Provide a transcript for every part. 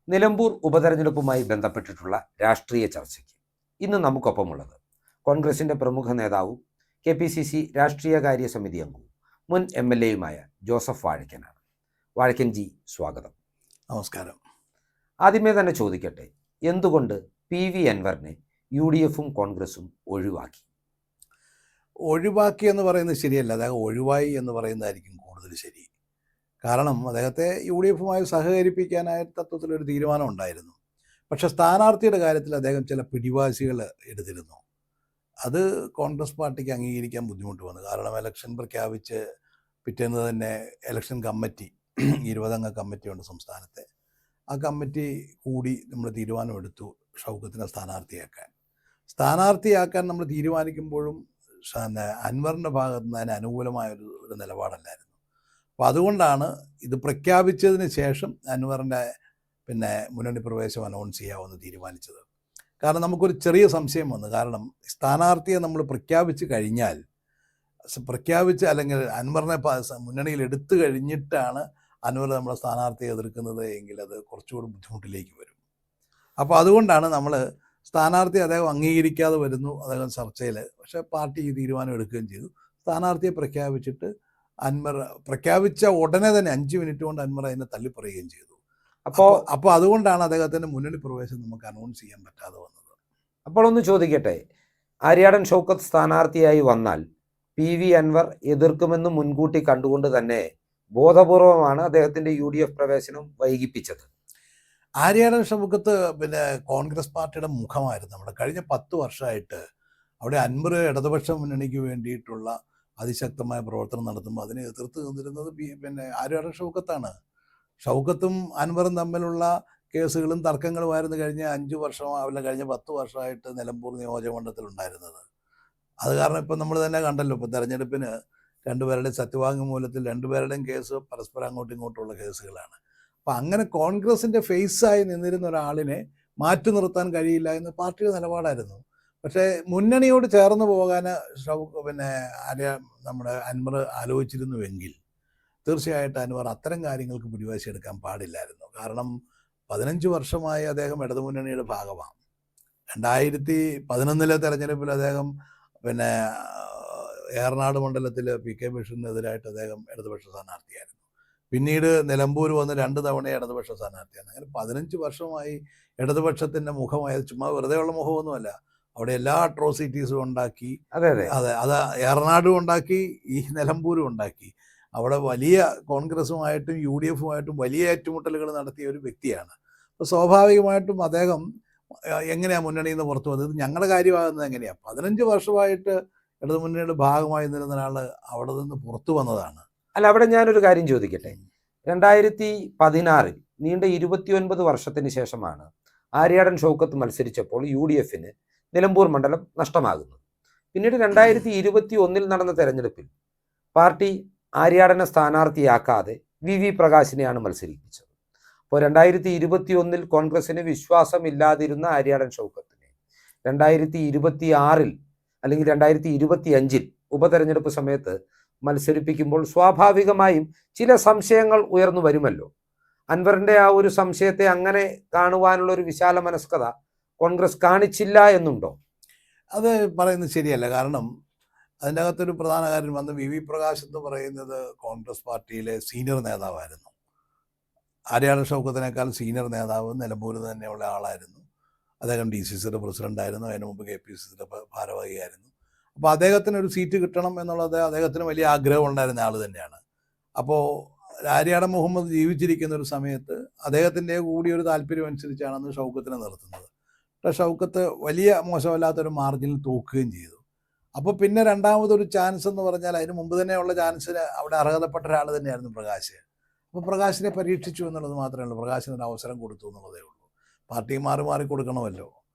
നിലമ്പൂർ ഉപതെരഞ്ഞെടുപ്പുമായി ബന്ധപ്പെട്ടിട്ടുള്ള രാഷ്ട്രീയ ചർച്ചയ്ക്ക് ഇന്ന് നമുക്കൊപ്പമുള്ളത് കോൺഗ്രസിന്റെ പ്രമുഖ നേതാവും KPCC രാഷ്ട്രീയകാര്യ സമിതി അംഗവും മുൻ MLA-യുമായ ജോസഫ് വാഴക്കനാണ്. വാഴക്കൻ ജി, സ്വാഗതം. നമസ്കാരം. ആദ്യമേ തന്നെ ചോദിക്കട്ടെ, എന്തുകൊണ്ട് PV അൻവറിനെ UDF-ഉം കോൺഗ്രസും ഒഴിവാക്കി? ഒഴിവാക്കി എന്ന് പറയുന്നത് ശരിയല്ല, അദ്ദേഹം ഒഴിവായി എന്ന് പറയുന്നതായിരിക്കും കൂടുതൽ ശരി. കാരണം അദ്ദേഹത്തെ UDF-ഉമായി സഹകരിപ്പിക്കാനായി തത്വത്തിലൊരു തീരുമാനം ഉണ്ടായിരുന്നു. പക്ഷെ സ്ഥാനാർത്ഥിയുടെ കാര്യത്തിൽ അദ്ദേഹം ചില പിടിവാശികൾ എടുത്തിരുന്നു. അത് കോൺഗ്രസ് പാർട്ടിക്ക് അംഗീകരിക്കാൻ ബുദ്ധിമുട്ട് വന്നു. കാരണം ഇലക്ഷൻ പ്രഖ്യാപിച്ച് പിറ്റേന്ന് തന്നെ ഇലക്ഷൻ കമ്മിറ്റി 20-അംഗ കമ്മിറ്റിയുണ്ട് സംസ്ഥാനത്തെ. ആ കമ്മിറ്റി കൂടി നമ്മൾ തീരുമാനമെടുത്തു ഷൗക്കത്തിനെ സ്ഥാനാർത്ഥിയാക്കാൻ നമ്മൾ തീരുമാനിക്കുമ്പോഴും അൻവറിൻ്റെ ഭാഗത്ത് നിന്ന് അതിന് അനുകൂലമായൊരു നിലപാടല്ലായിരുന്നു. അപ്പോൾ അതുകൊണ്ടാണ് ഇത് പ്രഖ്യാപിച്ചതിന് ശേഷം അൻവറിൻ്റെ മുന്നണി പ്രവേശം അനൗൺസ് ചെയ്യാമെന്ന് തീരുമാനിച്ചത്. കാരണം നമുക്കൊരു ചെറിയ സംശയം വന്നു. കാരണം സ്ഥാനാർത്ഥിയെ നമ്മൾ പ്രഖ്യാപിച്ച് അല്ലെങ്കിൽ അൻവറിനെ മുന്നണിയിൽ എടുത്തു കഴിഞ്ഞിട്ടാണ് അൻവർ നമ്മളെ സ്ഥാനാർത്ഥിയെ എതിർക്കുന്നത് എങ്കിൽ അത് കുറച്ചുകൂടി ബുദ്ധിമുട്ടിലേക്ക് വരും. അപ്പോൾ അതുകൊണ്ടാണ് നമ്മൾ സ്ഥാനാർത്ഥി അദ്ദേഹം അംഗീകരിക്കാതെ വരുന്നു അദ്ദേഹം ചർച്ചയിൽ. പക്ഷേ പാർട്ടി ഈ തീരുമാനം എടുക്കുകയും ചെയ്തു. സ്ഥാനാർത്ഥിയെ പ്രഖ്യാപിച്ചിട്ട് അൻവർ പ്രഖ്യാപിച്ച ഉടനെ തന്നെ 5 മിനിറ്റ് കൊണ്ട് അൻവർ അതിനെ തള്ളിപ്പറയുകയും ചെയ്തു. അപ്പോൾ അതുകൊണ്ടാണ് അദ്ദേഹത്തിൻ്റെ മുന്നണി പ്രവേശം നമുക്ക് അനൗൺസ് ചെയ്യാൻ പറ്റാതെ വന്നത്. അപ്പോൾ ഒന്ന് ചോദിക്കട്ടെ, ആര്യാടൻ ഷൗക്കത്ത് സ്ഥാനാർത്ഥിയായി വന്നാൽ PV അൻവർ എതിർക്കുമെന്ന് മുൻകൂട്ടി കണ്ടുകൊണ്ട് തന്നെ ബോധപൂർവമാണ് അദ്ദേഹത്തിൻ്റെ UDF പ്രവേശനം വൈകിപ്പിച്ചത്. ആര്യാടൻ ഷൗക്കത്ത് കോൺഗ്രസ് പാർട്ടിയുടെ മുഖമായിരുന്നു. നമ്മുടെ കഴിഞ്ഞ 10 വർഷമായിട്ട് അവിടെ അൻവർ ഇടതുപക്ഷ മുന്നണിക്ക് വേണ്ടിയിട്ടുള്ള അതിശക്തമായ പ്രവർത്തനം നടത്തുമ്പോൾ അതിനെ എതിർത്ത് നിന്നിരുന്നത് ആര്യാടൻ ഷൗക്കത്താണ്. ഷൗക്കത്തും അൻവറും തമ്മിലുള്ള കേസുകളും തർക്കങ്ങളുമായിരുന്നു കഴിഞ്ഞ 5 വർഷം അല്ല കഴിഞ്ഞ 10 വർഷമായിട്ട് നിലമ്പൂർ നിയോജകമണ്ഡലത്തിലുണ്ടായിരുന്നത്. അത് കാരണം ഇപ്പം നമ്മൾ തന്നെ കണ്ടല്ലോ, ഇപ്പോൾ തെരഞ്ഞെടുപ്പിന് 2 പേരുടെയും സത്യവാങ്മൂലത്തിൽ 2 പേരുടെയും കേസ് പരസ്പരം അങ്ങോട്ടും ഇങ്ങോട്ടുള്ള കേസുകളാണ്. അപ്പം അങ്ങനെ കോൺഗ്രസിൻ്റെ ഫേസായി നിന്നിരുന്ന ഒരാളിനെ മാറ്റി നിർത്താൻ കഴിയില്ല എന്ന് പാർട്ടിയുടെ നിലപാടായിരുന്നു. പക്ഷേ മുന്നണിയോട് ചേർന്ന് പോകാൻ നമ്മുടെ അൻവർ ആലോചിച്ചിരുന്നുവെങ്കിൽ തീർച്ചയായിട്ടും അൻവർ അത്തരം കാര്യങ്ങൾക്ക് പിടിവാശി എടുക്കാൻ പാടില്ലായിരുന്നു. കാരണം 15 വർഷമായി അദ്ദേഹം ഇടതുമുന്നണിയുടെ ഭാഗമാണ്. 2011 തെരഞ്ഞെടുപ്പിൽ അദ്ദേഹം ഏറനാട് മണ്ഡലത്തിൽ PK ബഷീറിനെതിരായിട്ട് അദ്ദേഹം ഇടതുപക്ഷ സ്ഥാനാർത്ഥിയായിരുന്നു. പിന്നീട് നിലമ്പൂർ വന്ന് 2 തവണ ഇടതുപക്ഷ സ്ഥാനാർത്ഥിയാണ്. അങ്ങനെ 15 വർഷമായി ഇടതുപക്ഷത്തിൻ്റെ മുഖമായത് ചുമ്മാ വെറുതെ ഉള്ള മുഖമൊന്നുമല്ല. അവിടെ എല്ലാ അട്രോസിറ്റീസും ഉണ്ടാക്കി. അതെ, അത് ഏറനാടും ഉണ്ടാക്കി, ഈ നിലമ്പൂരും ഉണ്ടാക്കി. അവിടെ വലിയ കോൺഗ്രസുമായിട്ടും UDF-ഉമായിട്ടും വലിയ ഏറ്റുമുട്ടലുകൾ നടത്തിയ ഒരു വ്യക്തിയാണ്. അപ്പോൾ സ്വാഭാവികമായിട്ടും അദ്ദേഹം എങ്ങനെയാണ് മുന്നണിയിൽ നിന്ന് പുറത്തു വന്നത്? ഞങ്ങളുടെ കാര്യമാകുന്നത് എങ്ങനെയാണ്? 15 വർഷമായിട്ട് ഇടതുമുന്നണിയുടെ ഭാഗമായി നിന്നിരുന്ന ഒരാൾ അവിടെ നിന്ന് പുറത്തു വന്നതാണ്. അല്ല, അവിടെ ഞാനൊരു കാര്യം ചോദിക്കട്ടെ. 2016 നീണ്ട 29 വർഷത്തിന് ശേഷമാണ് ആര്യാടൻ ഷൗക്കത്ത് മത്സരിച്ചപ്പോൾ UDF-ന് നിലമ്പൂർ മണ്ഡലം നഷ്ടമാകുന്നത്. പിന്നീട് 2021 നടന്ന തെരഞ്ഞെടുപ്പിൽ പാർട്ടി ആര്യാടനെ സ്ഥാനാർത്ഥിയാക്കാതെ VV പ്രകാശിനെയാണ് മത്സരിപ്പിച്ചത്. അപ്പോൾ 2021 കോൺഗ്രസിന് വിശ്വാസമില്ലാതിരുന്ന ആര്യാടൻ ഷൗക്കത്തിനെ 2026 അല്ലെങ്കിൽ 2025 ഉപതെരഞ്ഞെടുപ്പ് സമയത്ത് മത്സരിപ്പിക്കുമ്പോൾ സ്വാഭാവികമായും ചില സംശയങ്ങൾ ഉയർന്നു വരുമല്ലോ. അൻവറിൻ്റെ ആ ഒരു സംശയത്തെ അങ്ങനെ കാണുവാനുള്ള ഒരു വിശാല മനസ്കത കോൺഗ്രസ് കാണിച്ചില്ല എന്നുണ്ടോ? അത് പറയുന്നത് ശരിയല്ല. കാരണം അതിൻ്റെ അകത്തൊരു പ്രധാന കാര്യം വന്ന് VV പ്രകാശ് എന്ന് പറയുന്നത് കോൺഗ്രസ് പാർട്ടിയിലെ സീനിയർ നേതാവായിരുന്നു. ആര്യാടൻ ഷൗക്കത്തിനേക്കാൾ സീനിയർ നേതാവ് നിലമ്പൂരിൽ തന്നെയുള്ള ആളായിരുന്നു. അദ്ദേഹം DCCയുടെ പ്രസിഡൻ്റായിരുന്നു. അതിന് മുമ്പ് KPCCയുടെ ഭാരവാഹിയായിരുന്നു. അപ്പോൾ അദ്ദേഹത്തിന് ഒരു സീറ്റ് കിട്ടണം എന്നുള്ളത് അദ്ദേഹത്തിന് വലിയ ആഗ്രഹം ഉണ്ടായിരുന്ന ആൾ തന്നെയാണ്. അപ്പോൾ ആര്യാടൻ മുഹമ്മദ് ജീവിച്ചിരിക്കുന്ന ഒരു സമയത്ത് അദ്ദേഹത്തിൻ്റെ കൂടി ഒരു താല്പര്യം അനുസരിച്ചാണ് അന്ന് ഷൗക്കത്തിനെ നിർത്തുന്നത്. പക്ഷേ ഷൗക്കത്ത് വലിയ മോശമല്ലാത്തൊരു മാർജിനിൽ തോക്കുകയും ചെയ്തു. അപ്പോൾ പിന്നെ രണ്ടാമതൊരു ചാൻസ് എന്ന് പറഞ്ഞാൽ അതിന് മുമ്പ് തന്നെയുള്ള ചാൻസിന് അവിടെ അർഹതപ്പെട്ട ഒരാൾ തന്നെയായിരുന്നു പ്രകാശ്. അപ്പോൾ പ്രകാശിനെ പരീക്ഷിച്ചു എന്നുള്ളത് മാത്രമേ ഉള്ളൂ. പ്രകാശിന് ഒരു അവസരം കൊടുത്തു എന്നുള്ളതേ ഉള്ളൂ. പാർട്ടി മാറി കൊടുക്കണമല്ലോ,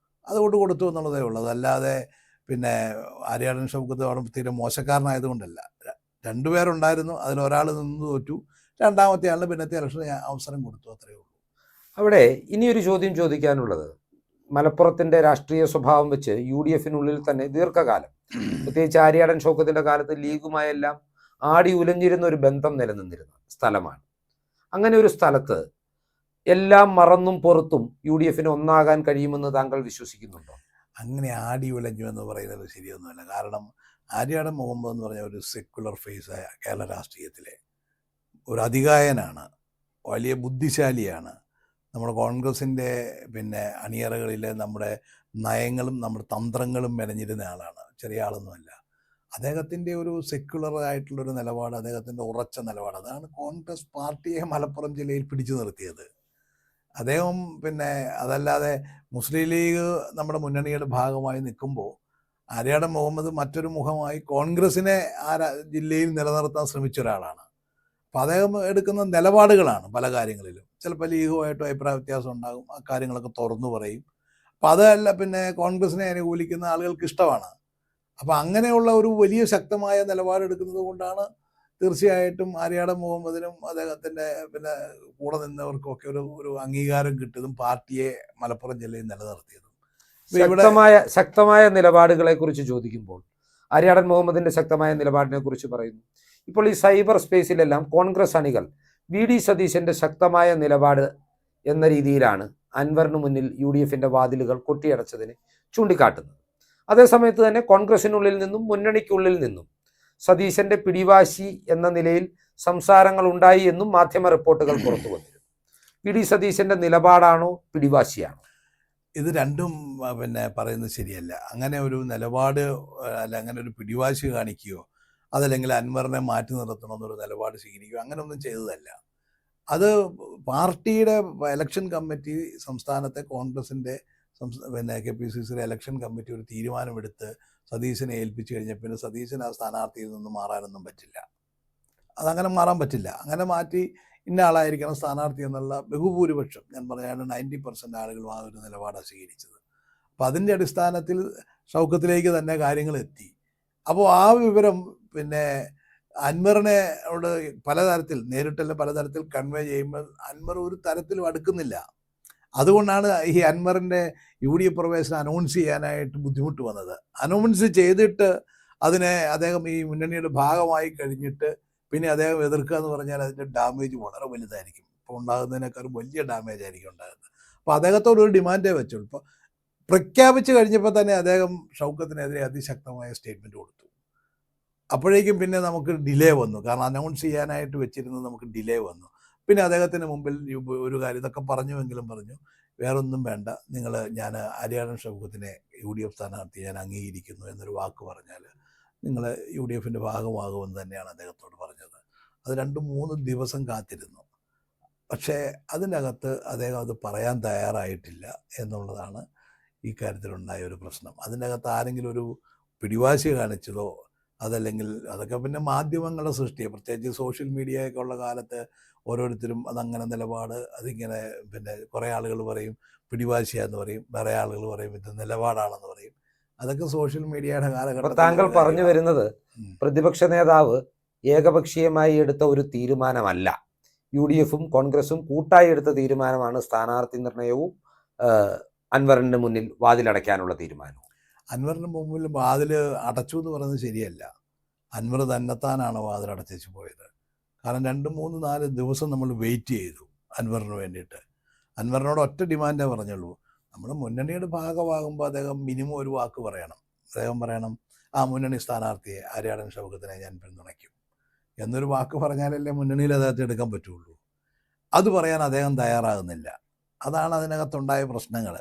അതുകൊണ്ട് കൊടുത്തു എന്നുള്ളതേ ഉള്ളൂ. അതല്ലാതെ ആര്യാടൻ ഷൗക്കത്ത് അവിടെ തീരെ മോശക്കാരനായതുകൊണ്ടല്ല. 2 പേരുണ്ടായിരുന്നു, അതിലൊരാൾ നിന്ന് തോറ്റു, രണ്ടാമത്തെ ആളിന് പിന്നത്തെ ഇലക്ഷന് അവസരം കൊടുത്തു, അത്രയേ ഉള്ളൂ. അവിടെ ഇനിയൊരു ചോദ്യം ചോദിക്കാനുള്ളത്, മലപ്പുറത്തിൻ്റെ രാഷ്ട്രീയ സ്വഭാവം വെച്ച് UDF-നുള്ളിൽ തന്നെ ദീർഘകാലം, പ്രത്യേകിച്ച് ആര്യാടൻ ഷൗക്കത്തിൻ്റെ കാലത്ത് ലീഗുമായെല്ലാം ആടി ഉലഞ്ഞിരുന്ന ഒരു ബന്ധം നിലനിന്നിരുന്ന സ്ഥലമാണ്. അങ്ങനെ ഒരു സ്ഥലത്ത് എല്ലാം മറന്നും പുറത്തും UDFന് ഒന്നാകാൻ കഴിയുമെന്ന് താങ്കൾ വിശ്വസിക്കുന്നുണ്ടോ? അങ്ങനെ ആടി ഉലഞ്ഞു എന്ന് പറയുന്നത് ശരിയൊന്നുമല്ല. കാരണം ആര്യാടൻ മുഹമ്മദ് എന്ന് പറഞ്ഞ ഒരു സെക്കുലർ ഫേസായ കേരള രാഷ്ട്രീയത്തിലെ ഒരു അതികായനാണ്, വലിയ ബുദ്ധിശാലിയാണ്. നമ്മുടെ കോൺഗ്രസിൻ്റെ അണിയറകളിൽ നമ്മുടെ നയങ്ങളും നമ്മുടെ തന്ത്രങ്ങളും മെനഞ്ഞിരുന്ന ആളാണ്, ചെറിയ ആളൊന്നുമല്ല. അദ്ദേഹത്തിൻ്റെ ഒരു സെക്കുലർ ആയിട്ടുള്ളൊരു നിലപാട്, അദ്ദേഹത്തിൻ്റെ ഉറച്ച നിലപാട്, അതാണ് കോൺഗ്രസ് പാർട്ടിയെ മലപ്പുറം ജില്ലയിൽ പിടിച്ചു നിർത്തിയത്. അദ്ദേഹം അതല്ലാതെ മുസ്ലിം ലീഗ് നമ്മുടെ മുന്നണിയുടെ ഭാഗമായി നിൽക്കുമ്പോൾ ആര്യാടൻ മുഹമ്മദ് മറ്റൊരു മുഖമായി കോൺഗ്രസിനെ ജില്ലയിൽ നിലനിർത്താൻ ശ്രമിച്ച ഒരാളാണ്. അപ്പോൾ അദ്ദേഹം എടുക്കുന്ന നിലപാടുകളാണ് പല കാര്യങ്ങളിലും. ചിലപ്പോൾ ലീഗുമായിട്ടും അഭിപ്രായ വ്യത്യാസം ഉണ്ടാകും, ആ കാര്യങ്ങളൊക്കെ തുറന്നു പറയും. അപ്പോൾ അതല്ല കോൺഗ്രസിനെ അനുകൂലിക്കുന്ന ആളുകൾക്ക് ഇഷ്ടമാണ്. അപ്പോൾ അങ്ങനെയുള്ള ഒരു വലിയ ശക്തമായ നിലപാടെടുക്കുന്നത് കൊണ്ടാണ് തീർച്ചയായിട്ടും ആര്യാടൻ മുഹമ്മദിനും അദ്ദേഹത്തിൻ്റെ കൂടെ നിന്നവർക്കും ഒക്കെ ഒരു അംഗീകാരം കിട്ടിയതും പാർട്ടിയെ മലപ്പുറം ജില്ലയിൽ നിലനിർത്തിയതും. ശക്തമായ നിലപാടുകളെ കുറിച്ച് ചോദിക്കുമ്പോൾ ആര്യാടൻ മുഹമ്മദിന്റെ ശക്തമായ നിലപാടിനെ കുറിച്ച് പറയുന്നു. ഇപ്പോൾ ഈ സൈബർ സ്പേസിലെല്ലാം കോൺഗ്രസ് അണികൾ VD സതീശന്റെ ശക്തമായ നിലപാട് എന്ന രീതിയിലാണ് അൻവറിന് മുന്നിൽ UDFന്റെ വാതിലുകൾ കൊട്ടിയടച്ചതിന് ചൂണ്ടിക്കാട്ടുന്നത്. അതേസമയത്ത് തന്നെ കോൺഗ്രസിനുള്ളിൽ നിന്നും മുന്നണിക്കുള്ളിൽ നിന്നും സതീശന്റെ പിടിവാശി എന്ന നിലയിൽ സംസാരങ്ങൾ ഉണ്ടായി എന്നും മാധ്യമ റിപ്പോർട്ടുകൾ പുറത്തു വന്നിരുന്നു. VD സതീശന്റെ നിലപാടാണോ പിടിവാശിയാണോ? ഇത് രണ്ടും പറയുന്നത് ശരിയല്ല. അങ്ങനെ ഒരു നിലപാട് അല്ല, അങ്ങനെ ഒരു പിടിവാശി കാണിക്കുകയോ അതല്ലെങ്കിൽ അൻവറിനെ മാറ്റി നിർത്തണമെന്നൊരു നിലപാട് സ്വീകരിക്കുകയോ അങ്ങനെയൊന്നും ചെയ്തതല്ല. അത് പാർട്ടിയുടെ ഇലക്ഷൻ കമ്മിറ്റി, സംസ്ഥാനത്തെ കോൺഗ്രസിൻ്റെ KPCC ഇലക്ഷൻ കമ്മിറ്റി ഒരു തീരുമാനമെടുത്ത് സതീശനെ ഏൽപ്പിച്ചു കഴിഞ്ഞാൽ പിന്നെ സതീശൻ ആ സ്ഥാനാർത്ഥിയിൽ നിന്ന് മാറാനൊന്നും പറ്റില്ല. അതങ്ങനെ മാറാൻ പറ്റില്ല. അങ്ങനെ മാറ്റി ഇന്ന ആളായിരിക്കണം സ്ഥാനാർത്ഥി എന്നുള്ള ബഹുഭൂരിപക്ഷം, ഞാൻ പറഞ്ഞാൽ 90% ആളുകളും ആ ഒരു നിലപാടാണ് സ്വീകരിച്ചത്. അപ്പോൾ അതിൻ്റെ അടിസ്ഥാനത്തിൽ ഷൗക്കത്തിലേക്ക് തന്നെ കാര്യങ്ങൾ എത്തി. അപ്പോൾ ആ വിവരം അൻവറിനോട് പലതരത്തിൽ നേരിട്ടല്ല പലതരത്തിൽ കൺവേ ചെയ്യുമ്പോൾ അൻവർ ഒരു തരത്തിലും അടുക്കുന്നില്ല. അതുകൊണ്ടാണ് ഈ അൻവറിൻ്റെ UDF പ്രവേശനം അനൗൺസ് ചെയ്യാനായിട്ട് ബുദ്ധിമുട്ട് വന്നത്. അനൗൺസ് ചെയ്തിട്ട് അതിനെ അദ്ദേഹം ഈ മുന്നണിയുടെ ഭാഗമായി കഴിഞ്ഞിട്ട് പിന്നെ അദ്ദേഹം എതിർക്കുക എന്ന് പറഞ്ഞാൽ അതിൻ്റെ ഡാമേജ് വളരെ വലുതായിരിക്കും. ഇപ്പോൾ ഉണ്ടാകുന്നതിനേക്കാളും വലിയ ഡാമേജ് ആയിരിക്കും ഉണ്ടാകുന്നത്. അപ്പോൾ അദ്ദേഹത്തോടൊരു ഡിമാൻഡേ വെച്ചുള്ളൂ. ഇപ്പോൾ പ്രഖ്യാപിച്ച് കഴിഞ്ഞപ്പോൾ തന്നെ അദ്ദേഹം ഷൗക്കത്തിനെതിരെ അതിശക്തമായ സ്റ്റേറ്റ്മെൻറ്റ് കൊടുത്തു. അപ്പോഴേക്കും പിന്നെ നമുക്ക് ഡിലേ വന്നു. കാരണം അനൗൺസ് ചെയ്യാനായിട്ട് വെച്ചിരുന്നത് നമുക്ക് ഡിലേ വന്നു. പിന്നെ അദ്ദേഹത്തിന് മുമ്പിൽ ഒരു കാര്യം ഇതൊക്കെ പറഞ്ഞുവെങ്കിലും പറഞ്ഞു, വേറൊന്നും വേണ്ട, ഞാൻ ആര്യാടൻ ഷൗക്കത്തിനെ UDF സ്ഥാനാർത്ഥി ഞാൻ അംഗീകരിക്കുന്നു എന്നൊരു വാക്ക് പറഞ്ഞാൽ നിങ്ങൾ UDFൻ്റെ ഭാഗമാകുമെന്ന് തന്നെയാണ് അദ്ദേഹത്തോട് പറഞ്ഞത്. അത് 2-3 ദിവസം കാത്തിരുന്നു. പക്ഷേ അതിനകത്ത് അദ്ദേഹം അത് പറയാൻ തയ്യാറായിട്ടില്ല എന്നുള്ളതാണ് ഈ കാര്യത്തിലുണ്ടായ ഒരു പ്രശ്നം. അതിനകത്ത് ആരെങ്കിലും ഒരു പിടിവാശി കാണിച്ചതോ അതല്ലെങ്കിൽ അതൊക്കെ മാധ്യമങ്ങളുടെ സൃഷ്ടിയെ, പ്രത്യേകിച്ച് സോഷ്യൽ മീഡിയയൊക്കെ ഉള്ള കാലത്ത് ഓരോരുത്തരും അതങ്ങനെ നിലപാട് അതിങ്ങനെ കുറേ ആളുകൾ പറയും പിടിവാശിയാന്ന് പറയും, വേറെ ആളുകൾ പറയും ഇത് നിലപാടാണെന്ന് പറയും. അതൊക്കെ സോഷ്യൽ മീഡിയയുടെ കാലഘട്ടത്തിൽ. താങ്കൾ പറഞ്ഞു വരുന്നത് പ്രതിപക്ഷ നേതാവ് ഏകപക്ഷീയമായി എടുത്ത ഒരു തീരുമാനമല്ല, UDFും കോൺഗ്രസും കൂട്ടായി എടുത്ത തീരുമാനമാണ് സ്ഥാനാർത്ഥി നിർണയവും അൻവറിന്റെ മുന്നിൽ വാതിലടയ്ക്കാനുള്ള തീരുമാനവും. അൻവറിന് മുമ്പിൽ വാതിൽ അടച്ചു എന്ന് പറയുന്നത് ശരിയല്ല. അൻവർ തന്നെത്താനാണ് വാതിലടച്ചു പോയത്. കാരണം 2-3-4 ദിവസം നമ്മൾ വെയിറ്റ് ചെയ്തു അൻവറിന് വേണ്ടിയിട്ട്. അൻവറിനോട് ഒറ്റ ഡിമാൻഡേ പറഞ്ഞുള്ളൂ, നമ്മൾ മുന്നണിയുടെ ഭാഗമാകുമ്പോൾ അദ്ദേഹം മിനിമം ഒരു വാക്ക് പറയണം. അദ്ദേഹം പറയണം, ആ മുന്നണി സ്ഥാനാർത്ഥിയെ ആര്യാടൻ ഷൗക്കത്തിനെ ഞാൻ പിന്തുണയ്ക്കും എന്നൊരു വാക്ക് പറഞ്ഞാലല്ലേ മുന്നണിയിൽ അദ്ദേഹത്തെ എടുക്കാൻ പറ്റുള്ളൂ. അത് പറയാൻ അദ്ദേഹം തയ്യാറാകുന്നില്ല. അതാണ് അതിനകത്തുണ്ടായ പ്രശ്നങ്ങൾ.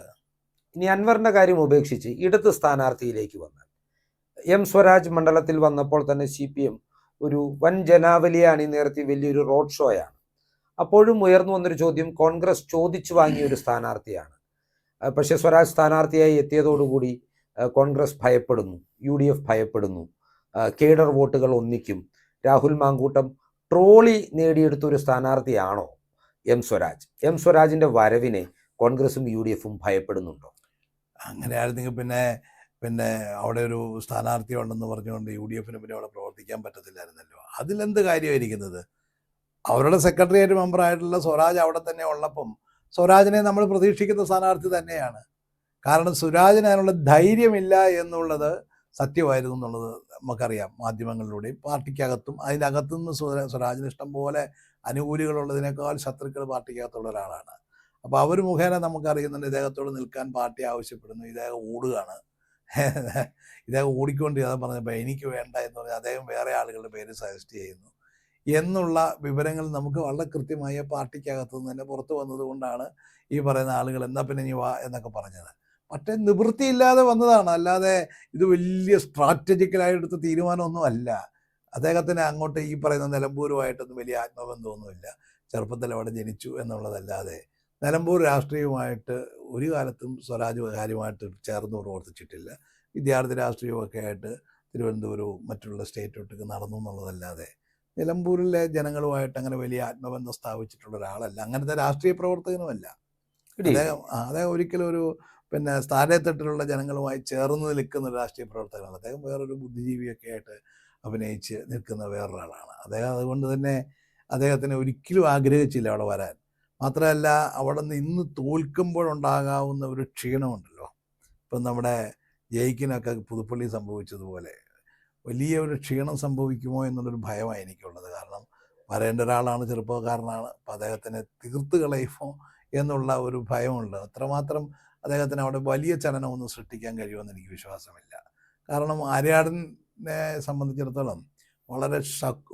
ഇനി അൻവറിന്റെ കാര്യം ഉപേക്ഷിച്ച് ഇടത് സ്ഥാനാർത്ഥിയിലേക്ക് വന്നാൽ, M സ്വരാജ് മണ്ഡലത്തിൽ വന്നപ്പോൾ തന്നെ CPM ഒരു വൻ ജനാവലിയെ അണിനിരത്തി വലിയൊരു റോഡ് ഷോയാണ്. അപ്പോഴും ഉയർന്നു വന്നൊരു ചോദ്യം കോൺഗ്രസ് ചോദിച്ചു വാങ്ങിയ ഒരു സ്ഥാനാർത്ഥിയാണ്. പക്ഷേ സ്വരാജ് സ്ഥാനാർത്ഥിയായി എത്തിയതോടുകൂടി കോൺഗ്രസ് ഭയപ്പെടുന്നു, UDF ഭയപ്പെടുന്നു, കേഡർ വോട്ടുകൾ ഒന്നിക്കും, രാഹുൽ മാങ്കൂട്ടം ട്രോളി നേടിയെടുത്തൊരു സ്ഥാനാർത്ഥിയാണോ M സ്വരാജ്? M സ്വരാജിൻ്റെ വരവിനെ കോൺഗ്രസും UDFും ഭയപ്പെടുന്നുണ്ടോ? അങ്ങനെയായിരുന്നെങ്കിൽ പിന്നെ അവിടെ ഒരു സ്ഥാനാർത്ഥി ഉണ്ടെന്ന് പറഞ്ഞുകൊണ്ട് UDFന് പിന്നെ അവിടെ പ്രവർത്തിക്കാൻ പറ്റത്തില്ലായിരുന്നല്ലോ. അതിലെന്ത് കാര്യമായിരിക്കുന്നത്? അവരുടെ സെക്രട്ടേറിയറ്റ് മെമ്പറായിട്ടുള്ള സ്വരാജ് അവിടെ തന്നെ ഉള്ളപ്പം സ്വരാജിനെ നമ്മൾ പ്രതീക്ഷിക്കുന്ന സ്ഥാനാർത്ഥി തന്നെയാണ്. കാരണം സ്വരാജിന് അതിനുള്ള ധൈര്യമില്ല എന്നുള്ളത് സത്യമായിരുന്നു എന്നുള്ളത് നമുക്കറിയാം. മാധ്യമങ്ങളിലൂടെയും പാർട്ടിക്കകത്തും അതിൻ്റെ അകത്തുനിന്ന് സ്വരാജിന് ഇഷ്ടം പോലെ അനുകൂലികളുള്ളതിനേക്കാൾ ശത്രുക്കൾ പാർട്ടിക്കകത്തുള്ള ഒരാളാണ്. അപ്പോൾ അവർ മുഖേന നമുക്കറിയുന്നുണ്ട് ഇദ്ദേഹത്തോട് നിൽക്കാൻ പാർട്ടി ആവശ്യപ്പെടുന്നു, ഇദ്ദേഹം ഓടുകയാണ്. ഇദ്ദേഹം ഓടിക്കൊണ്ട് അത് പറഞ്ഞപ്പോൾ എനിക്ക് വേണ്ട എന്ന് പറഞ്ഞാൽ അദ്ദേഹം വേറെ ആളുകളുടെ പേര് സജസ്റ്റ് ചെയ്യുന്നു എന്നുള്ള വിവരങ്ങൾ നമുക്ക് വളരെ കൃത്യമായ പാർട്ടിക്കകത്തു നിന്ന് തന്നെ പുറത്തു വന്നതുകൊണ്ടാണ് ഈ പറയുന്ന ആളുകൾ എന്നാ പിന്നെ നീ വാ എന്നൊക്കെ പറഞ്ഞത്. പക്ഷേ നിവൃത്തിയില്ലാതെ വന്നതാണ്, അല്ലാതെ ഇത് വലിയ സ്ട്രാറ്റജിക്കലായെടുത്ത തീരുമാനമൊന്നും അല്ല. അദ്ദേഹത്തിന് അങ്ങോട്ട് ഈ പറയുന്ന നിലമ്പൂരുമായിട്ടൊന്നും വലിയ ആത്മബന്ധമൊന്നുമില്ല. ചെറുപ്പത്തിൽ അവിടെ ജനിച്ചു എന്നുള്ളതല്ലാതെ നിലമ്പൂർ രാഷ്ട്രീയവുമായിട്ട് ഒരു കാലത്തും സ്വരാജ് കാര്യമായിട്ട് ചേർന്ന് പ്രവർത്തിച്ചിട്ടില്ല. വിദ്യാർത്ഥി രാഷ്ട്രീയമൊക്കെ ആയിട്ട് തിരുവനന്തപുരവും മറ്റുള്ള സ്റ്റേറ്റോട്ടൊക്കെ നടന്നു എന്നുള്ളതല്ലാതെ നിലമ്പൂരിലെ ജനങ്ങളുമായിട്ട് അങ്ങനെ വലിയ ആത്മബന്ധം സ്ഥാപിച്ചിട്ടുള്ള ഒരാളല്ല, അങ്ങനത്തെ രാഷ്ട്രീയ പ്രവർത്തകനുമല്ല അദ്ദേഹം. ഒരിക്കലും ഒരു സ്ഥാനത്തട്ടിലുള്ള ജനങ്ങളുമായി ചേർന്ന് നിൽക്കുന്ന ഒരു രാഷ്ട്രീയ പ്രവർത്തകനാണ് അദ്ദേഹം. വേറൊരു ബുദ്ധിജീവിയൊക്കെ ആയിട്ട് അഭിനയിച്ച് നിൽക്കുന്ന വേറൊരാളാണ് അദ്ദേഹം. അതുകൊണ്ട് തന്നെ അദ്ദേഹത്തിന് ഒരിക്കലും ആഗ്രഹിച്ചില്ല അവിടെ വരാൻ. മാത്രമല്ല അവിടെ നിന്ന് ഇന്ന് തോൽക്കുമ്പോഴുണ്ടാകാവുന്ന ഒരു ക്ഷീണമുണ്ടല്ലോ, ഇപ്പം നമ്മുടെ ജയിക്കിനൊക്കെ പുതുപ്പള്ളി സംഭവിച്ചതുപോലെ വലിയ ഒരു ക്ഷീണം സംഭവിക്കുമോ എന്നുള്ളൊരു ഭയമാണ് എനിക്കുള്ളത്. കാരണം വരേണ്ട ഒരാളാണ്, ചെറുപ്പക്കാരനാണ്, അപ്പം അദ്ദേഹത്തിനെ തീർത്ത് കളയുമോ എന്നുള്ള ഒരു ഭയമുണ്ട്. അത്രമാത്രം അദ്ദേഹത്തിന് അവിടെ വലിയ ചലനമൊന്നും സൃഷ്ടിക്കാൻ കഴിയുമെന്ന് എനിക്ക് വിശ്വാസമില്ല. കാരണം ആര്യാടനെ സംബന്ധിച്ചിടത്തോളം വളരെ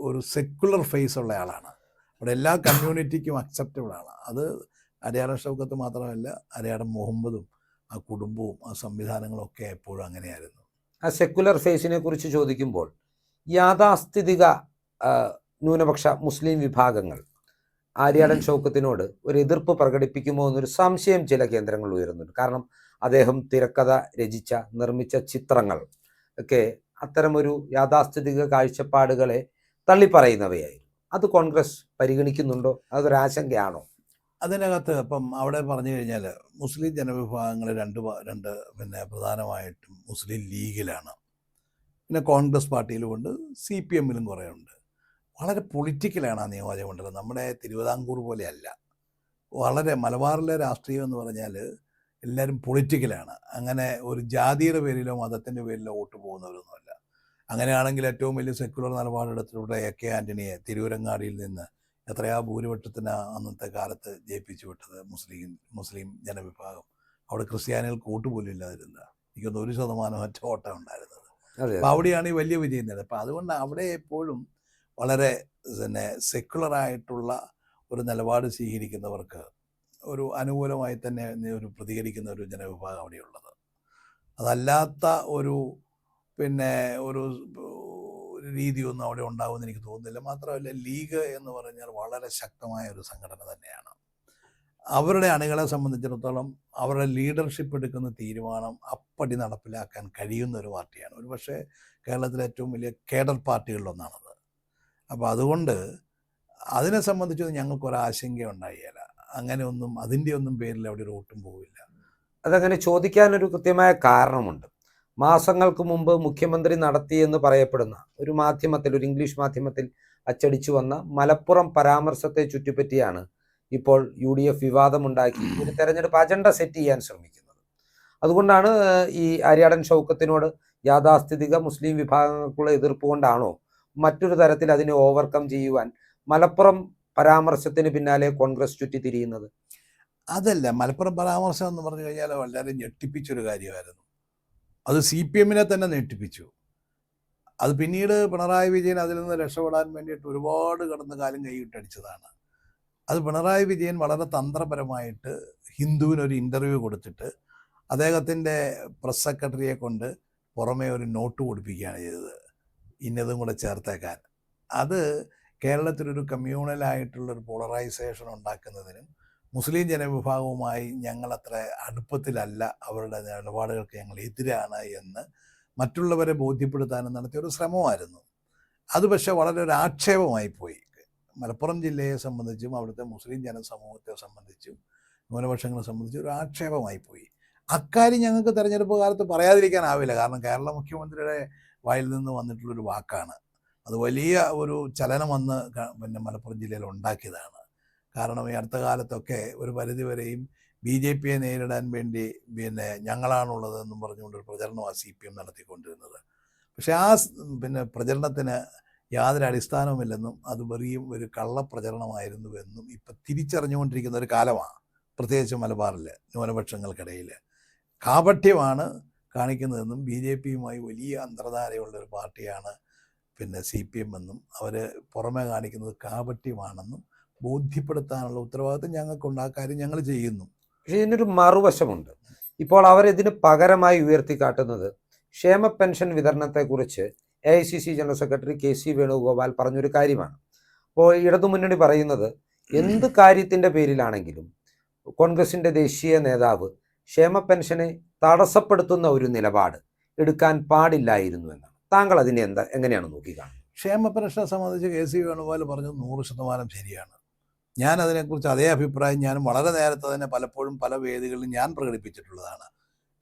ഒരു സെക്കുലർ ഫേസ് ഉള്ള ആളാണ്. അവിടെ എല്ലാ കമ്മ്യൂണിറ്റിക്കും അക്സെപ്റ്റബിളാണ്. അത് ആര്യാടൻ ഷൗക്കത്ത് മാത്രമല്ല, ആര്യാടൻ മുഹമ്മദും ആ കുടുംബവും ആ സംവിധാനങ്ങളും ഒക്കെ എപ്പോഴും അങ്ങനെയായിരുന്നു. ആ സെക്കുലർ ഫേസിനെ കുറിച്ച് ചോദിക്കുമ്പോൾ യാഥാസ്ഥിതിക ന്യൂനപക്ഷ മുസ്ലിം വിഭാഗങ്ങൾ ആര്യാടൻ ഷൗക്കത്തിനോട് ഒരു എതിർപ്പ് പ്രകടിപ്പിക്കുമോ എന്നൊരു സംശയം ചില കേന്ദ്രങ്ങൾ ഉയരുന്നുണ്ട്. കാരണം അദ്ദേഹം തിരക്കഥ രചിച്ച നിർമ്മിച്ച ചിത്രങ്ങൾ ഒക്കെ അത്തരമൊരു യാഥാസ്ഥിതിക കാഴ്ചപ്പാടുകളെ തള്ളിപ്പറയുന്നവയായിരുന്നു. അത് കോൺഗ്രസ് പരിഗണിക്കുന്നുണ്ടോ? അതൊരാശങ്കയാണോ? അതിനകത്ത് ഇപ്പം അവിടെ പറഞ്ഞു കഴിഞ്ഞാൽ മുസ്ലിം ജനവിഭാഗങ്ങൾ രണ്ട് പ്രധാനമായിട്ടും മുസ്ലിം ലീഗിലാണ്, പിന്നെ കോൺഗ്രസ് പാർട്ടിയിലുമുണ്ട്, CPM-ലും കുറേ ഉണ്ട്. വളരെ പൊളിറ്റിക്കലാണ് ആ നിയോജകമണ്ഡലം. നമ്മുടെ തിരുവിതാംകൂർ പോലെയല്ല. വളരെ മലബാറിലെ രാഷ്ട്രീയം എന്ന് പറഞ്ഞാൽ എല്ലാവരും പൊളിറ്റിക്കലാണ്. അങ്ങനെ ഒരു ജാതിയുടെ പേരിലോ മതത്തിൻ്റെ പേരിലോ വോട്ട് പോകുന്നവരൊന്നുമല്ല. അങ്ങനെയാണെങ്കിൽ ഏറ്റവും വലിയ സെക്കുലർ നിലപാടെടുത്തിലൂടെ AK ആൻ്റണിയെ തിരൂരങ്ങാടിയിൽ നിന്ന് എത്രയാ ഭൂരിപക്ഷത്തിന് അന്നത്തെ കാലത്ത് ജയിപ്പിച്ചു വിട്ടത് മുസ്ലിം ജനവിഭാഗം. അവിടെ ക്രിസ്ത്യാനികൾക്ക് വോട്ട് പോലും ഇല്ലാതിരുന്ന, എനിക്കൊന്ന് 1% മറ്റു വോട്ടാണ് ഉണ്ടായിരുന്നത്. അപ്പം അവിടെയാണ് ഈ വലിയ വിജയം നേടുന്നത്. അപ്പം അതുകൊണ്ട് അവിടെ എപ്പോഴും വളരെ സെക്കുലറായിട്ടുള്ള ഒരു നിലപാട് സ്വീകരിക്കുന്നവർക്ക് ഒരു അനുകൂലമായി തന്നെ ഒരു പ്രതികരിക്കുന്ന ഒരു ജനവിഭാഗം അവിടെയുള്ളത്. അതല്ലാത്ത ഒരു ഒരു രീതിയൊന്നും അവിടെ ഉണ്ടാകുമെന്ന് എനിക്ക് തോന്നുന്നില്ല. മാത്രമല്ല ലീഗ് എന്ന് പറഞ്ഞാൽ വളരെ ശക്തമായ ഒരു സംഘടന തന്നെയാണ്. അവരുടെ അണികളെ സംബന്ധിച്ചിടത്തോളം അവരുടെ ലീഡർഷിപ്പ് എടുക്കുന്ന തീരുമാനം അപ്പടി നടപ്പിലാക്കാൻ കഴിയുന്ന ഒരു പാർട്ടിയാണ്. ഒരു പക്ഷേ കേരളത്തിലെ ഏറ്റവും വലിയ കേഡർ പാർട്ടികളിലൊന്നാണത്. അപ്പോൾ അതുകൊണ്ട് അതിനെ സംബന്ധിച്ചൊന്നും ഞങ്ങൾക്കൊരാശങ്ക ഉണ്ടായില്ല. അങ്ങനെയൊന്നും അതിൻ്റെ ഒന്നും പേരിൽ അവിടെ ഒരു വോട്ടും പോവില്ല. അതങ്ങനെ ചോദിക്കാനൊരു കൃത്യമായ കാരണമുണ്ട്. മാസങ്ങൾക്ക് മുമ്പ് മുഖ്യമന്ത്രി നടത്തിയെന്ന് പറയപ്പെടുന്ന ഒരു മാധ്യമത്തിൽ, ഒരു ഇംഗ്ലീഷ് മാധ്യമത്തിൽ അച്ചടിച്ചു വന്ന മലപ്പുറം പരാമർശത്തെ ചുറ്റിപ്പറ്റിയാണ് ഇപ്പോൾ UDF വിവാദമുണ്ടാക്കി ഒരു തെരഞ്ഞെടുപ്പ് അജണ്ട സെറ്റ് ചെയ്യാൻ ശ്രമിക്കുന്നത്. അതുകൊണ്ടാണ് ഈ ആര്യാടൻ ഷൗക്കത്തിനോട് യാഥാസ്ഥിതിക മുസ്ലിം വിഭാഗങ്ങൾക്കുള്ള എതിർപ്പ് കൊണ്ടാണോ മറ്റൊരു തരത്തിൽ അതിനെ ഓവർകം ചെയ്യുവാൻ മലപ്പുറം പരാമർശത്തിന് പിന്നാലെ കോൺഗ്രസ് ചുറ്റിത്തിരിയുന്നത്? അതല്ല, മലപ്പുറം പരാമർശം എന്ന് പറഞ്ഞു കഴിഞ്ഞാൽ വളരെ ഞെട്ടിപ്പിച്ചൊരു കാര്യമായിരുന്നു. അത് CPM-നെ തന്നെ ഞെട്ടിപ്പിച്ചു. അത് പിന്നീട് പിണറായി വിജയൻ അതിൽ നിന്ന് രക്ഷപ്പെടാൻ വേണ്ടിയിട്ട് ഒരുപാട് കടന്ന് കാലം കൈയിട്ടടിച്ചതാണ്. അത് പിണറായി വിജയൻ വളരെ തന്ത്രപരമായിട്ട് ഹിന്ദുവിനൊരു ഇൻ്റർവ്യൂ കൊടുത്തിട്ട് അദ്ദേഹത്തിൻ്റെ പ്രസ് സെക്രട്ടറിയെ കൊണ്ട് പുറമേ ഒരു നോട്ട് കൊടുപ്പിക്കുകയാണ് ചെയ്തത്, ഇന്നതും കൂടെ ചേർത്തേക്കാൻ. അത് കേരളത്തിലൊരു കമ്മ്യൂണലായിട്ടുള്ളൊരു പോളറൈസേഷൻ ഉണ്ടാക്കുന്നതിനും മുസ്ലിം ജനവിഭാഗവുമായി ഞങ്ങളത്ര അടുപ്പത്തിലല്ല, അവരുടെ നിലപാടുകൾക്ക് ഞങ്ങൾ എതിരാണ് എന്ന് മറ്റുള്ളവരെ ബോധ്യപ്പെടുത്താനും നടത്തിയ ഒരു ശ്രമമായിരുന്നു. അത് പക്ഷേ വളരെ ഒരു ആക്ഷേപമായി പോയി. മലപ്പുറം ജില്ലയെ സംബന്ധിച്ചും അവിടുത്തെ മുസ്ലിം ജനസമൂഹത്തെ സംബന്ധിച്ചും ന്യൂനപക്ഷങ്ങളെ സംബന്ധിച്ചും ഒരു ആക്ഷേപമായി പോയി. അക്കാര്യം ഞങ്ങൾക്ക് തെരഞ്ഞെടുപ്പ് കാലത്ത് പറയാതിരിക്കാനാവില്ല. കാരണം കേരള മുഖ്യമന്ത്രിയുടെ വായിൽ നിന്ന് വന്നിട്ടുള്ളൊരു വാക്കാണ്. അത് വലിയ ഒരു ചലനം വന്ന് മലപ്പുറം ജില്ലയിൽ ഉണ്ടാക്കിയതാണ്. കാരണം ഈ അടുത്ത കാലത്തൊക്കെ ഒരു പരിധിവരെയും BJP-യെ നേരിടാൻ വേണ്ടി ഞങ്ങളാണുള്ളതെന്നും പറഞ്ഞുകൊണ്ടൊരു പ്രചരണമാണ് CPM നടത്തിക്കൊണ്ടിരുന്നത്. പക്ഷേ ആ പ്രചരണത്തിന് യാതൊരു അടിസ്ഥാനവുമില്ലെന്നും അത് വെറിയും ഒരു കള്ളപ്രചരണമായിരുന്നുവെന്നും ഇപ്പം തിരിച്ചറിഞ്ഞുകൊണ്ടിരിക്കുന്ന ഒരു കാലമാണ്. പ്രത്യേകിച്ച് മലബാറിൽ ന്യൂനപക്ഷങ്ങൾക്കിടയിൽ കാപട്യമാണ് കാണിക്കുന്നതെന്നും BJPയുമായി വലിയ അന്തർധാരയുള്ളൊരു പാർട്ടിയാണ് പിന്നെ CPM എന്നും അവർ പുറമെ കാണിക്കുന്നത് കാപട്യമാണെന്നും ബോധ്യപ്പെടുത്താനുള്ള ഉത്തരവാദിത്വം ഞങ്ങൾക്കുണ്ട്. ആ കാര്യം ഞങ്ങൾ ചെയ്യുന്നു. പക്ഷേ ഇതിനൊരു മറുവശമുണ്ട്. ഇപ്പോൾ അവരിതിന് പകരമായി ഉയർത്തിക്കാട്ടുന്നത് ക്ഷേമ പെൻഷൻ വിതരണത്തെക്കുറിച്ച് AICC general secretary KC Venugopal പറഞ്ഞൊരു കാര്യമാണ്. അപ്പോൾ ഇടതുമുന്നണി പറയുന്നത് എന്ത് കാര്യത്തിൻ്റെ പേരിലാണെങ്കിലും കോൺഗ്രസിൻ്റെ ദേശീയ നേതാവ് ക്ഷേമ പെൻഷനെ തടസ്സപ്പെടുത്തുന്ന ഒരു നിലപാട് എടുക്കാൻ പാടില്ലായിരുന്നു എന്നാണ്. താങ്കൾ അതിനെ എങ്ങനെയാണ് നോക്കിക്കാണുന്നത്? ക്ഷേമ പെൻഷനെ സംബന്ധിച്ച് KC വേണുഗോപാൽ പറഞ്ഞത് 100% ശരിയാണ്. ഞാൻ അതിനെക്കുറിച്ച് അതേ അഭിപ്രായം ഞാനും വളരെ നേരത്തെ തന്നെ പലപ്പോഴും പല വേദികളിലും ഞാൻ പ്രകടിപ്പിച്ചിട്ടുള്ളതാണ്.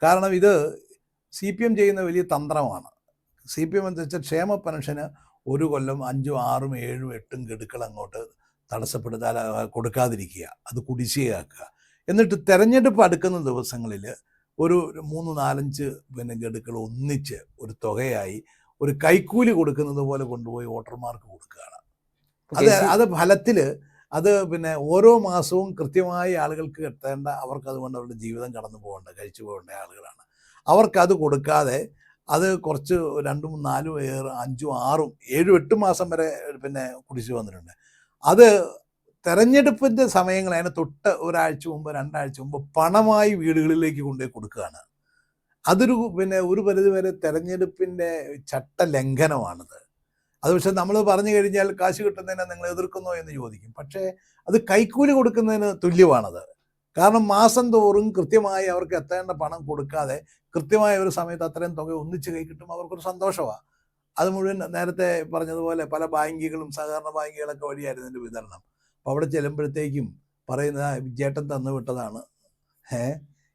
കാരണം ഇത് CPM ചെയ്യുന്ന വലിയ തന്ത്രമാണ്. CPM എന്ന് വെച്ചാൽ ക്ഷേമ പെൻഷന് ഒരു കൊല്ലം 5, 6, 7, 8 ഗഡുക്കൾ അങ്ങോട്ട് തടസ്സപ്പെടുത്താൻ കൊടുക്കാതിരിക്കുക, അത് കുടിശ്ശികയാക്കുക. എന്നിട്ട് തെരഞ്ഞെടുപ്പ് അടുക്കുന്ന ദിവസങ്ങളിൽ ഒരു 3, 4, 5 ഗഡുക്കൾ ഒന്നിച്ച് ഒരു തുകയായി ഒരു കൈക്കൂലി കൊടുക്കുന്നത് പോലെ കൊണ്ടുപോയി വോട്ടർമാർക്ക് കൊടുക്കുകയാണ്. അത് ഫലത്തിൽ അത് ഓരോ മാസവും കൃത്യമായി ആളുകൾക്ക് എത്തേണ്ട, അവർക്കതുകൊണ്ട് അവരുടെ ജീവിതം കടന്നു പോകേണ്ട, കഴിച്ചു പോകേണ്ട ആളുകളാണ്. അവർക്കത് കൊടുക്കാതെ അത് കുറച്ച് 2, 4, 5, 6, 7, 8 മാസം വരെ കുടിശ്ശിക വന്നിട്ടുണ്ട്. അത് തെരഞ്ഞെടുപ്പിൻ്റെ സമയങ്ങൾ അതിന് തൊട്ട് ഒരാഴ്ച മുമ്പ് 2 ആഴ്ച മുമ്പ് പണമായി വീടുകളിലേക്ക് കൊണ്ടുപോയി കൊടുക്കുകയാണ്. അതൊരു ഒരു പരിധിവരെ തെരഞ്ഞെടുപ്പിൻ്റെ ചട്ടലംഘനമാണത്. അത് പക്ഷെ നമ്മൾ പറഞ്ഞു കഴിഞ്ഞാൽ കാശ് കിട്ടുന്നതിനെ നിങ്ങൾ എതിർക്കുന്നോ എന്ന് ചോദിക്കും. പക്ഷേ അത് കൈക്കൂലി കൊടുക്കുന്നതിന് തുല്യമാണത്. കാരണം മാസം തോറും കൃത്യമായി അവർക്ക് എത്തേണ്ട പണം കൊടുക്കാതെ കൃത്യമായ ഒരു സമയത്ത് അത്രയും തുക ഒന്നിച്ച് കൈ കിട്ടുമ്പോൾ അവർക്കൊരു സന്തോഷമാണ്. അത് മുഴുവൻ നേരത്തെ പറഞ്ഞതുപോലെ പല ബാങ്കുകളും സഹകരണ ബാങ്കുകളൊക്കെ വഴിയായിരുന്നു ഇതിൻ്റെ വിതരണം. അപ്പോൾ അവിടെ ചെല്ലുമ്പോഴത്തേക്കും പറയുന്ന ചേട്ടൻ തന്നു വിട്ടതാണ്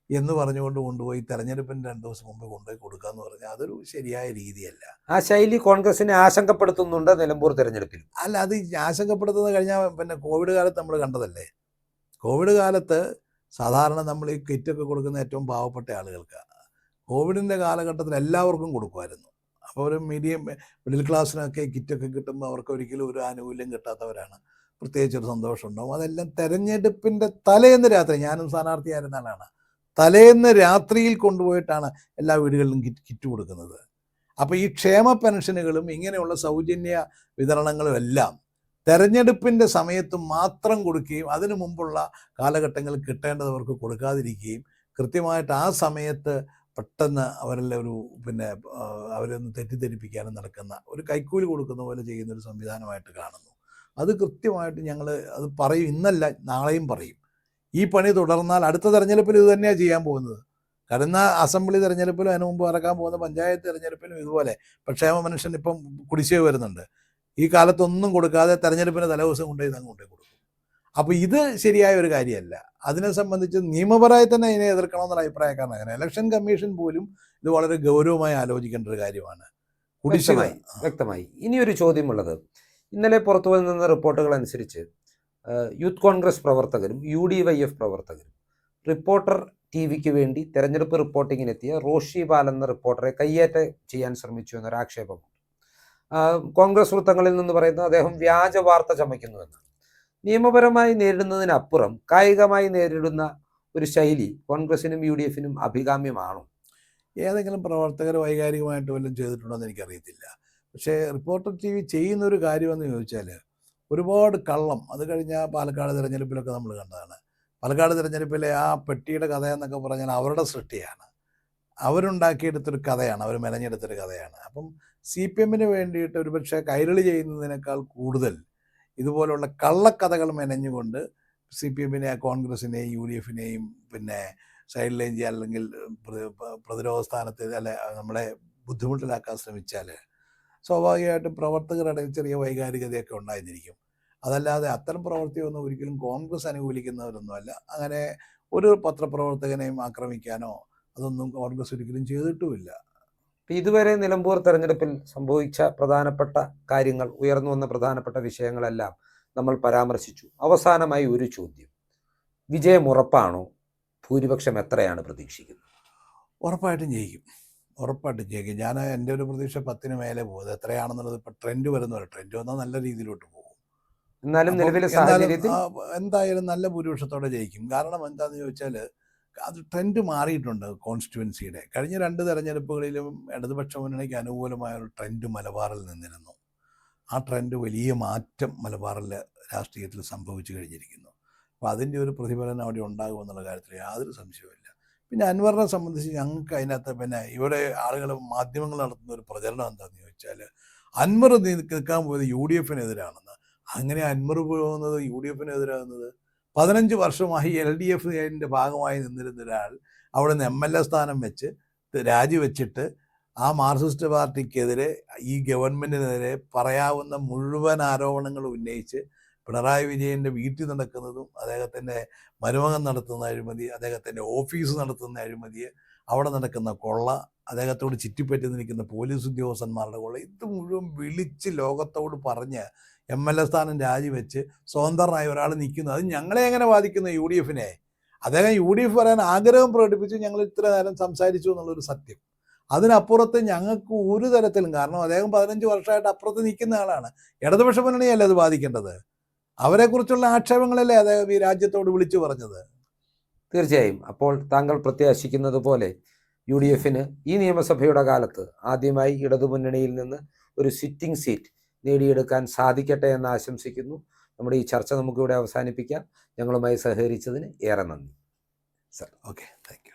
എന്ന് പറഞ്ഞുകൊണ്ട് കൊണ്ടുപോയി തെരഞ്ഞെടുപ്പിന് 2 ദിവസം മുമ്പ് കൊണ്ടുപോയി കൊടുക്കുക എന്ന് പറഞ്ഞാൽ അതൊരു ശരിയായ രീതിയല്ല. ആ ശൈലി കോൺഗ്രസിനെ ആശങ്കപ്പെടുത്തുന്നുണ്ട് നിലമ്പൂർ തെരഞ്ഞെടുപ്പിൽ. അല്ല, അത് ആശങ്കപ്പെടുത്തുന്നത് കഴിഞ്ഞാൽ കോവിഡ് കാലത്ത് നമ്മൾ കണ്ടതല്ലേ. കോവിഡ് കാലത്ത് സാധാരണ നമ്മൾ ഈ കിറ്റൊക്കെ കൊടുക്കുന്ന ഏറ്റവും പാവപ്പെട്ട ആളുകൾക്കാണ്. കോവിഡിൻ്റെ കാലഘട്ടത്തിൽ എല്ലാവർക്കും കൊടുക്കുമായിരുന്നു. അപ്പോൾ ഒരു മീഡിയം മിഡിൽ ക്ലാസ്സിനൊക്കെ കിറ്റൊക്കെ കിട്ടുമ്പോൾ അവർക്ക് ഒരിക്കലും ഒരു ആനുകൂല്യം കിട്ടാത്തവരാണ്. പ്രത്യേകിച്ചൊരു സന്തോഷം ഉണ്ടാവും. അതെല്ലാം തെരഞ്ഞെടുപ്പിൻ്റെ തലേന്ന് രാത്രി, ഞാനും സ്ഥാനാർത്ഥിയായിരുന്ന ആളാണ്, തലേന്ന് രാത്രിയിൽ കൊണ്ടുപോയിട്ടാണ് എല്ലാ വീടുകളിലും കിറ്റ് കൊടുക്കുന്നത്. അപ്പോൾ ഈ ക്ഷേമ പെൻഷനുകളും ഇങ്ങനെയുള്ള സൗജന്യ വിതരണങ്ങളും എല്ലാം തെരഞ്ഞെടുപ്പിൻ്റെ സമയത്ത് മാത്രം കൊടുക്കുകയും അതിനു മുമ്പുള്ള കാലഘട്ടങ്ങളിൽ കിട്ടേണ്ടവർക്ക് കൊടുക്കാതിരിക്കുകയും കൃത്യമായിട്ട് ആ സമയത്ത് പെട്ടെന്ന് അവരെല്ലാം ഒരു അവരൊന്ന് തെറ്റിദ്ധരിപ്പിക്കാനും നടക്കുന്ന ഒരു കൈക്കൂലി കൊടുക്കുന്ന പോലെ ചെയ്യുന്നൊരു സംവിധാനമായിട്ട് കാണുന്നു. അത് കൃത്യമായിട്ട് ഞങ്ങൾ അത് പറയും, ഇന്നല്ല നാളെയും പറയും. ഈ പണി തുടർന്നാൽ അടുത്ത തെരഞ്ഞെടുപ്പിൽ ഇത് തന്നെയാണ് ചെയ്യാൻ പോകുന്നത്. വരുന്ന അസംബ്ലി തെരഞ്ഞെടുപ്പിലും അതിന് മുമ്പ് ഇറക്കാൻ പോകുന്ന പഞ്ചായത്ത് തെരഞ്ഞെടുപ്പിലും ഇതുപോലെ. ക്ഷേമ പെൻഷൻ ഇപ്പം കുടിശ്ശിക വരുന്നുണ്ട്. ഈ കാലത്തൊന്നും കൊടുക്കാതെ തെരഞ്ഞെടുപ്പിന് തലേദിവസം കൊണ്ടുപോയി കൊടുക്കും. അപ്പോൾ ഇത് ശരിയായ ഒരു കാര്യമല്ല. അതിനെ സംബന്ധിച്ച് നിയമപരമായി തന്നെ ഇതിനെ എതിർക്കണമെന്നുള്ള അഭിപ്രായക്കാരനാണ്. അങ്ങനെ ഇലക്ഷൻ കമ്മീഷൻ പോലും ഇത് വളരെ ഗൗരവമായി ആലോചിക്കേണ്ട ഒരു കാര്യമാണ്. വ്യക്തമായി. ഇനിയൊരു ചോദ്യമുള്ളത്, ഇന്നലെ പുറത്തു വന്ന റിപ്പോർട്ടുകൾ അനുസരിച്ച് യൂത്ത് കോൺഗ്രസ് പ്രവർത്തകരും UDYF പ്രവർത്തകരും റിപ്പോർട്ടർ TVക്ക് വേണ്ടി തെരഞ്ഞെടുപ്പ് റിപ്പോർട്ടിങ്ങിനെത്തിയ റോഷി പാൽ എന്ന റിപ്പോർട്ടറെ കയ്യേറ്റം ചെയ്യാൻ ശ്രമിച്ചു എന്നൊരു ആക്ഷേപമുണ്ട്. കോൺഗ്രസ് വൃത്തങ്ങളിൽ നിന്ന് പറയുന്നത് അദ്ദേഹം വ്യാജ വാർത്ത ചമയ്ക്കുന്നുവെന്നാണ്. നിയമപരമായി നേരിടുന്നതിനപ്പുറം കായികമായി നേരിടുന്ന ഒരു ശൈലി കോൺഗ്രസിനും UDFനും അഭികാമ്യമാണോ? ഏതെങ്കിലും പ്രവർത്തകർ വൈകാരികമായിട്ട് വല്ലതും ചെയ്തിട്ടുണ്ടോ എന്ന് എനിക്കറിയത്തില്ല. പക്ഷേ റിപ്പോർട്ടർ TV ചെയ്യുന്നൊരു കാര്യമെന്ന് ചോദിച്ചാൽ ഒരുപാട് കള്ളം. അത് കഴിഞ്ഞാൽ പാലക്കാട് തിരഞ്ഞെടുപ്പിലൊക്കെ നമ്മൾ കണ്ടതാണ്. പാലക്കാട് തിരഞ്ഞെടുപ്പിലെ ആ പെട്ടിയുടെ കഥ എന്നൊക്കെ പറഞ്ഞാൽ അവരുടെ സൃഷ്ടിയാണ്, അവരുണ്ടാക്കിയെടുത്തൊരു കഥയാണ്, അവർ മെനഞ്ഞെടുത്തൊരു കഥയാണ്. അപ്പം CPMന് വേണ്ടിയിട്ട് ഒരുപക്ഷെ കൈരളി ചെയ്യുന്നതിനേക്കാൾ കൂടുതൽ ഇതുപോലുള്ള കള്ളക്കഥകൾ മെനഞ്ഞുകൊണ്ട് CPMനെ, കോൺഗ്രസിനെയും UDFനെയും സൈഡ് ലൈൻ ചെയ്യാൻ അല്ലെങ്കിൽ പ്രതിരോധ സ്ഥാനത്ത് നമ്മളെ ബുദ്ധിമുട്ടിലാക്കാൻ ശ്രമിച്ചാൽ സ്വാഭാവികമായിട്ടും പ്രവർത്തകരുടെ ചെറിയ വൈകാരികതയൊക്കെ ഉണ്ടായിരിക്കും. അതല്ലാതെ അത്തരം പ്രവൃത്തിയൊന്നും ഒരിക്കലും കോൺഗ്രസ് അനുകൂലിക്കുന്നവരൊന്നുമല്ല. അങ്ങനെ ഒരു പത്രപ്രവർത്തകനെയും ആക്രമിക്കാനോ അതൊന്നും കോൺഗ്രസ് ഒരിക്കലും ചെയ്തിട്ടുമില്ല. ഇതുവരെ നിലമ്പൂർ തെരഞ്ഞെടുപ്പിൽ സംഭവിച്ച പ്രധാനപ്പെട്ട കാര്യങ്ങൾ, ഉയർന്നു വന്ന പ്രധാനപ്പെട്ട വിഷയങ്ങളെല്ലാം നമ്മൾ പരാമർശിച്ചു. അവസാനമായി ഒരു ചോദ്യം, വിജയം ഉറപ്പാണോ? ഭൂരിപക്ഷം എത്രയാണ് പ്രതീക്ഷിക്കുന്നത്? ഉറപ്പായിട്ടും ജയിക്കും. ഞാൻ എൻ്റെ ഒരു പ്രതീക്ഷ 10-ന് മേലെ പോകും. എത്രയാണെന്നുള്ളത് ഇപ്പോൾ ട്രെൻഡ് വരുന്നവരെ, ട്രെൻഡ് വന്നാൽ നല്ല രീതിയിലോട്ട് പോകും. എന്നാലും അപ്പം നിലവിലെ എന്നാലും സാഹചര്യത്തിൽ എന്തായാലും നല്ല ഭൂരിപക്ഷത്തോടെ ജയിക്കും. കാരണം എന്താണെന്ന് ചോദിച്ചാൽ അത് ട്രെൻഡ് മാറിയിട്ടുണ്ട് കോൺസ്റ്റിറ്റ്യുവൻസിയുടെ. കഴിഞ്ഞ 2 തെരഞ്ഞെടുപ്പുകളിലും ഇടതുപക്ഷ മുന്നണിക്ക് അനുകൂലമായ ഒരു ട്രെൻഡ് മലബാറിൽ നിന്നിരുന്നു. ആ ട്രെൻഡ് വലിയ മാറ്റം മലബാറിലെ രാഷ്ട്രീയത്തിൽ സംഭവിച്ചു കഴിഞ്ഞിരിക്കുന്നു. അപ്പോൾ അതിൻ്റെ ഒരു പ്രതിഫലനം അവിടെ ഉണ്ടാകുമെന്നുള്ള കാര്യത്തിൽ യാതൊരു സംശയവുമില്ല. പിന്നെ അൻവറിനെ സംബന്ധിച്ച് ഞങ്ങൾക്ക് അതിനകത്ത് പിന്നെ ഇവിടെ ആളുകൾ മാധ്യമങ്ങൾ നടത്തുന്ന ഒരു പ്രചരണം എന്താണെന്ന് ചോദിച്ചാൽ അൻവർ നിൽക്കാൻ പോയത് UDFിനെതിരാണെന്ന്. അങ്ങനെ അൻവർ പോകുന്നത് UDFിനെതിരാകുന്നത് 15 വർഷമായി LDFിൻ്റെ ഭാഗമായി നിന്നിരുന്ന ഒരാൾ അവിടെ നിന്ന് MLA സ്ഥാനം വെച്ച് രാജിവെച്ചിട്ട് ആ മാർക്സിസ്റ്റ് പാർട്ടിക്കെതിരെ ഈ ഗവൺമെൻറ്റിനെതിരെ പറയാവുന്ന മുഴുവൻ ആരോപണങ്ങൾ ഉന്നയിച്ച് പിണറായി വിജയൻ്റെ വീട്ടിൽ നടക്കുന്നതും അദ്ദേഹത്തിൻ്റെ മരുമകൻ നടത്തുന്ന അഴിമതി, അദ്ദേഹത്തിൻ്റെ ഓഫീസ് നടത്തുന്ന അഴിമതി, അവിടെ നടക്കുന്ന കൊള്ള, അദ്ദേഹത്തോട് ചുറ്റിപ്പറ്റി നിൽക്കുന്ന പോലീസ് ഉദ്യോഗസ്ഥന്മാരുടെ കൊള്ള, ഇത് മുഴുവൻ വിളിച്ച് ലോകത്തോട് പറഞ്ഞ് MLA സ്ഥാനം രാജിവെച്ച് സ്വതന്ത്രനായ ഒരാൾ നിൽക്കുന്നു. അത് ഞങ്ങളെ എങ്ങനെ ബാധിക്കുന്നു? UDFിനെ. അദ്ദേഹം UDF പറയാൻ ആഗ്രഹം പ്രകടിപ്പിച്ച് ഞങ്ങൾ ഇത്ര നേരം സംസാരിച്ചു എന്നുള്ളൊരു സത്യം. അതിനപ്പുറത്ത് ഞങ്ങൾക്ക് ഒരു തരത്തിലും, കാരണം അദ്ദേഹം 15 വർഷമായിട്ട് അപ്പുറത്ത് നിൽക്കുന്ന ആളാണ്. ഇടതുപക്ഷ മുന്നണിയല്ലേ അത് ബാധിക്കേണ്ടത്? അവരെക്കുറിച്ചുള്ള ആക്ഷേപങ്ങളല്ലേ അദ്ദേഹം ഈ രാജ്യത്തോട് വിളിച്ചു പറഞ്ഞത്? തീർച്ചയായും. അപ്പോൾ താങ്കൾ പ്രത്യാശിക്കുന്നത് പോലെ UDFിന് ഈ നിയമസഭയുടെ കാലത്ത് ആദ്യമായി ഇടതുമുന്നണിയിൽ നിന്ന് ഒരു സിറ്റിംഗ് സീറ്റ് നേടിയെടുക്കാൻ സാധിക്കട്ടെ എന്ന് ആശംസിക്കുന്നു. നമ്മുടെ ഈ ചർച്ച നമുക്കിവിടെ അവസാനിപ്പിക്കാം. ഞങ്ങളുമായി സഹകരിച്ചതിന് ഏറെ നന്ദി സർ. Okay, thank you.